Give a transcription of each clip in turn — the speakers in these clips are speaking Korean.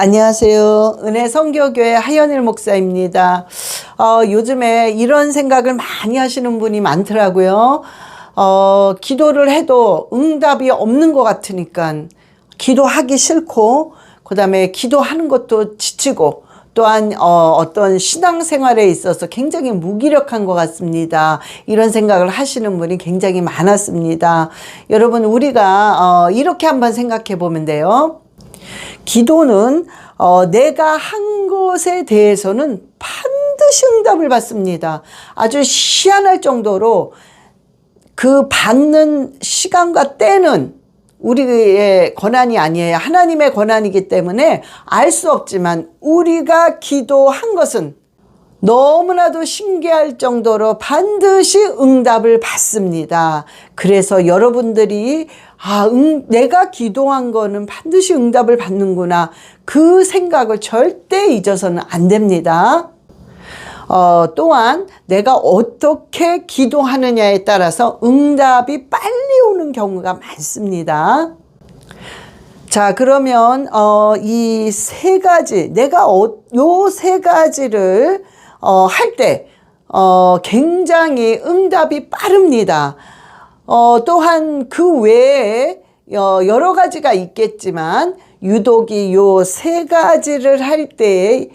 안녕하세요. 은혜성교교회 하연일 목사입니다. 요즘에 이런 생각을 많이 하시는 분이 많더라고요. 기도를 해도 응답이 없는 것 같으니까 기도하기 싫고, 그 다음에 기도하는 것도 지치고, 또한 어떤 신앙생활에 있어서 굉장히 무기력한 것 같습니다. 이런 생각을 하시는 분이 굉장히 많았습니다. 여러분, 우리가 이렇게 한번 생각해 보면 돼요. 기도는 내가 한 것에 대해서는 반드시 응답을 받습니다. 아주 희한할 정도로 그 받는 시간과 때는 우리의 권한이 아니에요. 하나님의 권한이기 때문에 알 수 없지만 우리가 기도한 것은 너무나도 신기할 정도로 반드시 응답을 받습니다. 그래서 여러분들이 내가 기도한 거는 반드시 응답을 받는구나, 그 생각을 절대 잊어서는 안 됩니다. 또한 내가 어떻게 기도하느냐에 따라서 응답이 빨리 오는 경우가 많습니다. 자, 그러면 이 세 가지, 내가 요 세 가지를 할 때 굉장히 응답이 빠릅니다. 또한 그 외에 여러 가지가 있겠지만 유독이 요 세 가지를 할 때에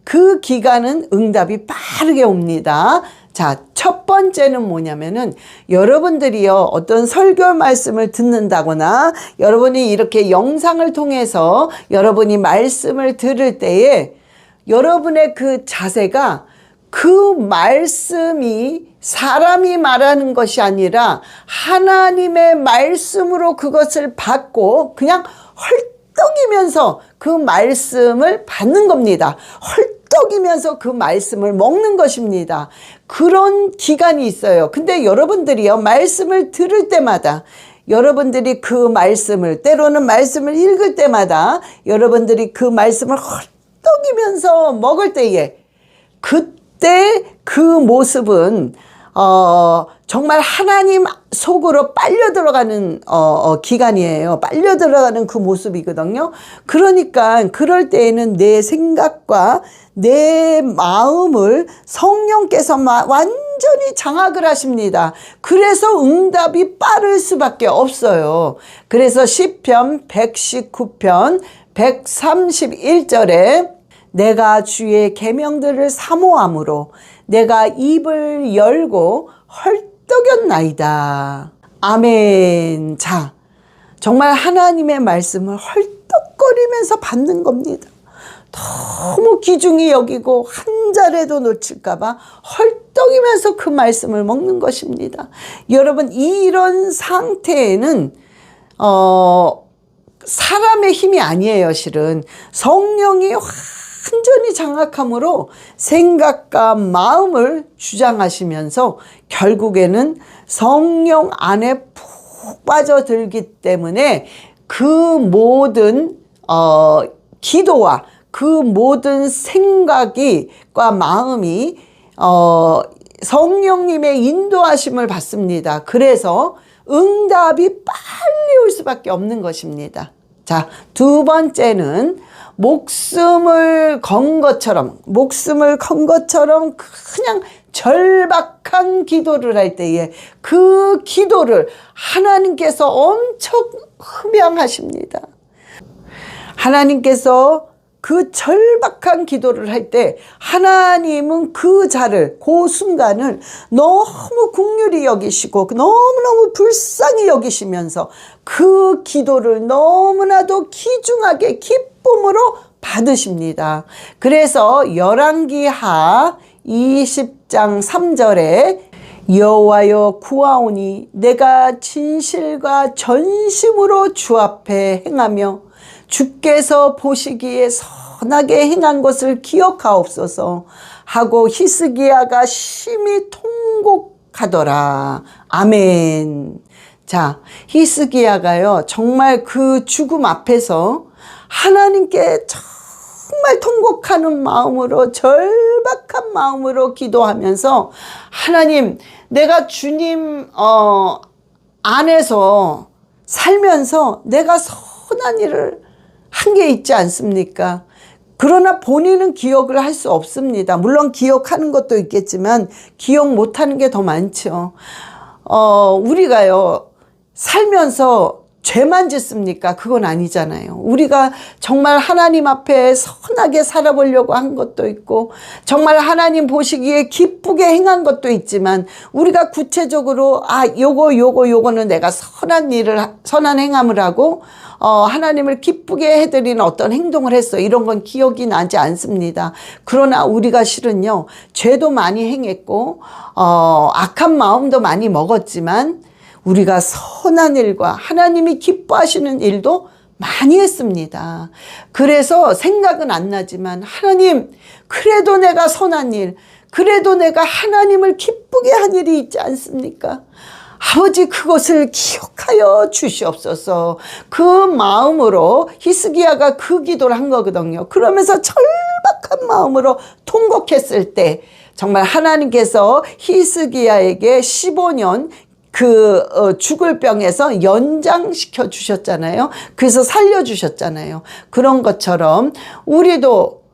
그 기간은 응답이 빠르게 옵니다. 자, 첫 번째는 뭐냐면은 여러분들이요, 어떤 설교 말씀을 듣는다거나 여러분이 이렇게 영상을 통해서 여러분이 말씀을 들을 때에 여러분의 그 자세가 그 말씀이 사람이 말하는 것이 아니라 하나님의 말씀으로 그것을 받고 그냥 헐떡이면서 그 말씀을 받는 겁니다. 헐떡이면서 그 말씀을 먹는 것입니다. 그런 기간이 있어요. 근데 여러분들이요, 말씀을 들을 때마다, 여러분들이 그 말씀을, 때로는 말씀을 읽을 때마다 여러분들이 그 말씀을 헐떡이면서 먹을 때에, 그때 그 모습은 정말 하나님 속으로 빨려 들어가는 기간이에요. 빨려 들어가는 그 모습이거든요. 그러니까 그럴 때에는 내 생각과 내 마음을 성령께서 완전히 장악을 하십니다. 그래서 응답이 빠를 수밖에 없어요. 그래서 시편 119편 131절에 내가 주의 계명들을 사모함으로 내가 입을 열고 헐떡였나이다. 아멘. 자, 정말 하나님의 말씀을 헐떡거리면서 받는 겁니다. 너무 귀중히 여기고 한 자리도 놓칠까봐 헐떡이면서 그 말씀을 먹는 것입니다. 여러분, 이런 상태에는 사람의 힘이 아니에요. 실은 성령이 완전히 장악함으로 생각과 마음을 주장하시면서 결국에는 성령 안에 푹 빠져들기 때문에 그 모든 기도와 그 모든 생각과 마음이 성령님의 인도하심을 받습니다. 그래서 응답이 빨리 올 수밖에 없는 것입니다. 자, 두 번째는 목숨을 건 것처럼 그냥 절박한 기도를 할 때에 그 기도를 하나님께서 엄청 흠양하십니다. 하나님께서 그 절박한 기도를 할 때 하나님은 그 순간을 너무 긍휼히 여기시고 너무너무 불쌍히 여기시면서 그 기도를 너무나도 귀중하게 기쁨으로 받으십니다. 그래서 열왕기하 20장 3절에 여호와여 구하오니 내가 진실과 전심으로 주 앞에 행하며 주께서 보시기에 선하게 행한 것을 기억하옵소서 하고 히스기야가 심히 통곡하더라. 아멘. 자, 히스기야가요, 정말 그 죽음 앞에서 하나님께 정말 통곡하는 마음으로, 절박한 마음으로 기도하면서 하나님, 내가 주님 안에서 살면서 내가 선한 일을 한 게 있지 않습니까? 그러나 본인은 기억을 할 수 없습니다. 물론 기억하는 것도 있겠지만 기억 못하는 게 더 많죠. 우리가요 살면서 죄만 짓습니까? 그건 아니잖아요. 우리가 정말 하나님 앞에 선하게 살아보려고 한 것도 있고 정말 하나님 보시기에 기쁘게 행한 것도 있지만 우리가 구체적으로 요거는 내가 선한 행함을 하고 하나님을 기쁘게 해드리는 어떤 행동을 했어. 이런 건 기억이 나지 않습니다. 그러나 우리가 실은요 죄도 많이 행했고 악한 마음도 많이 먹었지만 우리가 선한 일과 하나님이 기뻐하시는 일도 많이 했습니다. 그래서 생각은 안 나지만 하나님 그래도 내가 선한 일, 그래도 내가 하나님을 기쁘게 한 일이 있지 않습니까? 아버지 그것을 기억하여 주시옵소서. 그 마음으로 히스기야가 그 기도를 한 거거든요. 그러면서 절박한 마음으로 통곡했을 때 정말 하나님께서 히스기야에게 15년 죽을 병에서 연장시켜 주셨잖아요. 그래서 살려주셨잖아요. 그런 것처럼 우리도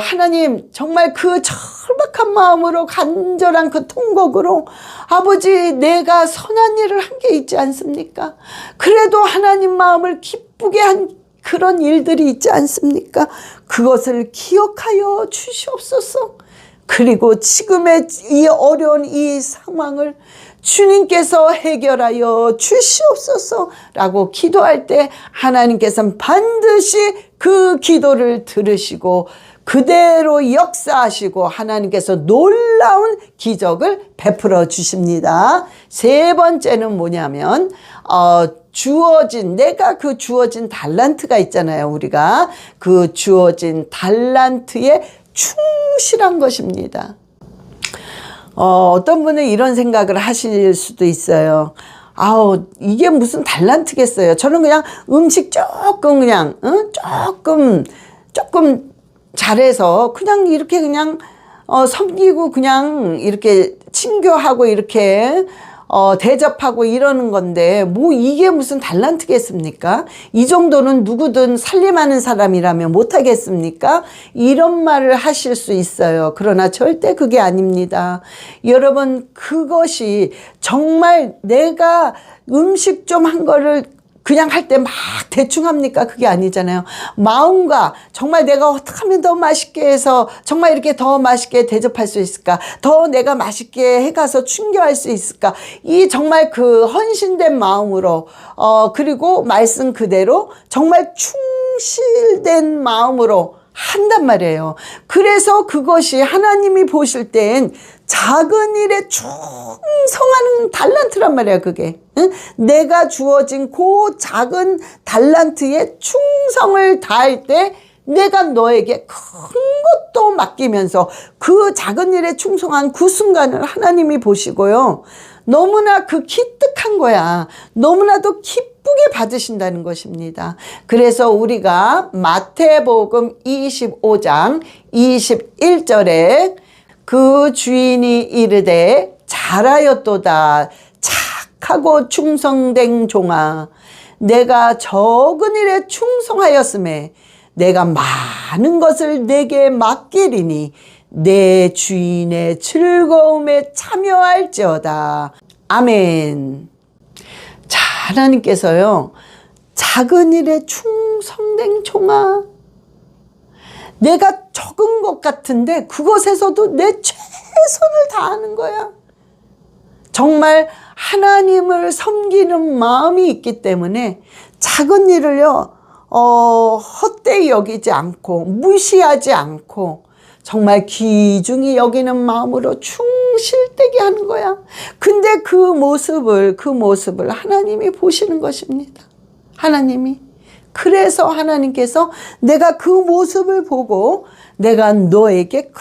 하나님 정말 그 절박한 마음으로 간절한 그 통곡으로 아버지 내가 선한 일을 한 게 있지 않습니까? 그래도 하나님 마음을 기쁘게 한 그런 일들이 있지 않습니까? 그것을 기억하여 주시옵소서. 그리고 지금의 이 어려운 이 상황을 주님께서 해결하여 주시옵소서 라고 기도할 때 하나님께서는 반드시 그 기도를 들으시고 그대로 역사하시고 하나님께서 놀라운 기적을 베풀어 주십니다. 세 번째는 뭐냐면 내가 그 주어진 달란트가 있잖아요. 우리가 그 주어진 달란트에 충실한 것입니다. 어떤 분은 이런 생각을 하실 수도 있어요. 이게 무슨 달란트겠어요. 저는 그냥 음식 조금 잘해서 그냥 이렇게 그냥 섬기고 그냥 이렇게 친교하고 이렇게 대접하고 이러는 건데 뭐 이게 무슨 달란트겠습니까? 이 정도는 누구든 살림하는 사람이라면 못하겠습니까? 이런 말을 하실 수 있어요. 그러나 절대 그게 아닙니다. 여러분 그것이 정말 내가 음식 좀 한 거를 그냥 할 때 막 대충 합니까? 그게 아니잖아요. 마음과 정말 내가 어떻게 하면 더 맛있게 해서 정말 이렇게 더 맛있게 대접할 수 있을까? 더 내가 맛있게 해가서 충교할 수 있을까? 이 정말 그 헌신된 마음으로 그리고 말씀 그대로 정말 충실된 마음으로 한단 말이에요. 그래서 그것이 하나님이 보실 땐 작은 일에 충성하는 달란트란 말이야. 그게 내가 주어진 그 작은 달란트에 충성을 다할 때 내가 너에게 큰 것도 맡기면서 그 작은 일에 충성한 그 순간을 하나님이 보시고요. 너무나 기특한 거야. 너무나도 기쁘게 받으신다는 것입니다. 그래서 우리가 마태복음 25장 21절에 그 주인이 이르되 잘하였도다 착하고 충성된 종아 내가 적은 일에 충성하였음에 내가 많은 것을 내게 맡기리니 내 주인의 즐거움에 참여할지어다. 아멘. 자, 하나님께서요 작은 일에 충성된 종아 내가 적은 것 같은데 그것에서도 내 최선을 다하는 거야. 정말 하나님을 섬기는 마음이 있기 때문에 작은 일을요 헛되이 여기지 않고 무시하지 않고 정말 귀중히 여기는 마음으로 충실되게 하는 거야. 근데 그 모습을 하나님이 보시는 것입니다. 하나님이. 그래서 하나님께서 내가 그 모습을 보고 내가 너에게 큰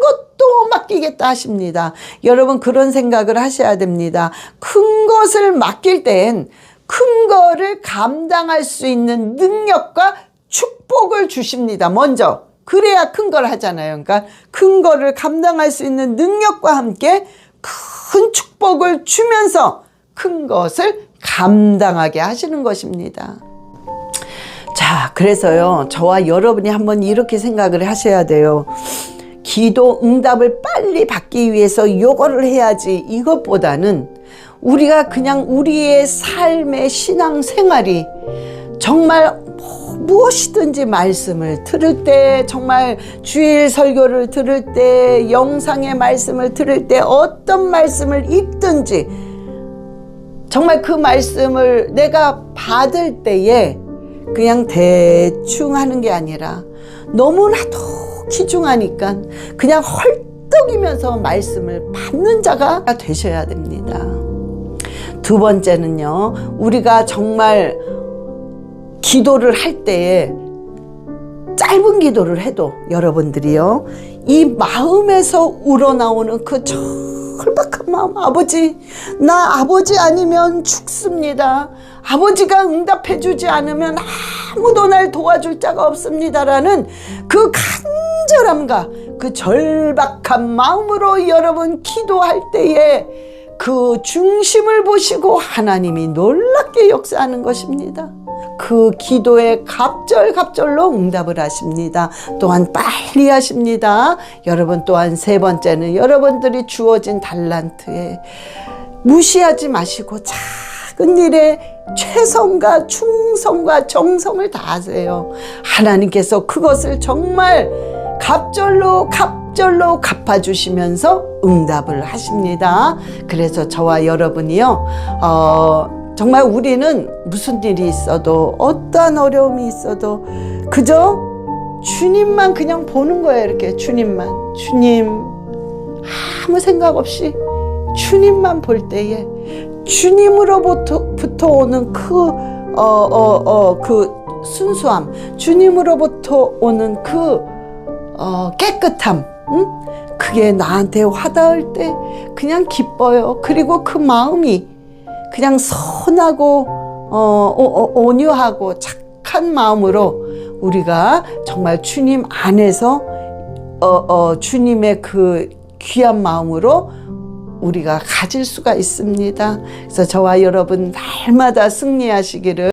것도 맡기겠다 하십니다. 여러분 그런 생각을 하셔야 됩니다. 큰 것을 맡길 땐 큰 거를 감당할 수 있는 능력과 축복을 주십니다. 먼저. 그래야 큰 걸 하잖아요. 그러니까 큰 거를 감당할 수 있는 능력과 함께 큰 축복을 주면서 큰 것을 감당하게 하시는 것입니다. 자, 그래서요, 저와 여러분이 한번 이렇게 생각을 하셔야 돼요. 기도 응답을 빨리 받기 위해서 요거를 해야지, 이것보다는 우리가 그냥 우리의 삶의 신앙 생활이 정말 무엇이든지 말씀을 들을 때, 정말 주일 설교를 들을 때, 영상의 말씀을 들을 때, 어떤 말씀을 읽든지 정말 그 말씀을 내가 받을 때에 그냥 대충 하는 게 아니라 너무나도 귀중하니까 그냥 헐떡이면서 말씀을 받는 자가 되셔야 됩니다. 두 번째는요, 우리가 정말 기도를 할 때에 짧은 기도를 해도 여러분들이요, 이 마음에서 우러나오는 그 절박한 마음, 아버지, 나 아버지 아니면 죽습니다. 아버지가 응답해 주지 않으면 아무도 날 도와줄 자가 없습니다라는 그 간절함과 그 절박한 마음으로 여러분 기도할 때에 그 중심을 보시고 하나님이 놀랍게 역사하는 것입니다. 그 기도에 갑절로 응답을 하십니다. 또한 빨리 하십니다. 여러분, 또한 세 번째는 여러분들이 주어진 달란트에 무시하지 마시고 작은 일에 최선과 충성과 정성을 다하세요. 하나님께서 그것을 정말 갑절로 갚아주시면서 응답을 하십니다. 그래서 저와 여러분이요, 정말 우리는 무슨 일이 있어도, 어떠한 어려움이 있어도 그저 주님만 그냥 보는 거예요. 이렇게 주님, 아무 생각 없이 주님만 볼 때에 주님으로부터 오는 그 순수함, 주님으로부터 오는 그 깨끗함, 그게 나한테 와닿을 때 그냥 기뻐요. 그리고 그 마음이 그냥 선하고 온유하고 착한 마음으로 우리가 정말 주님 안에서 주님의 그 귀한 마음으로 우리가 가질 수가 있습니다. 그래서 저와 여러분 날마다 승리하시기를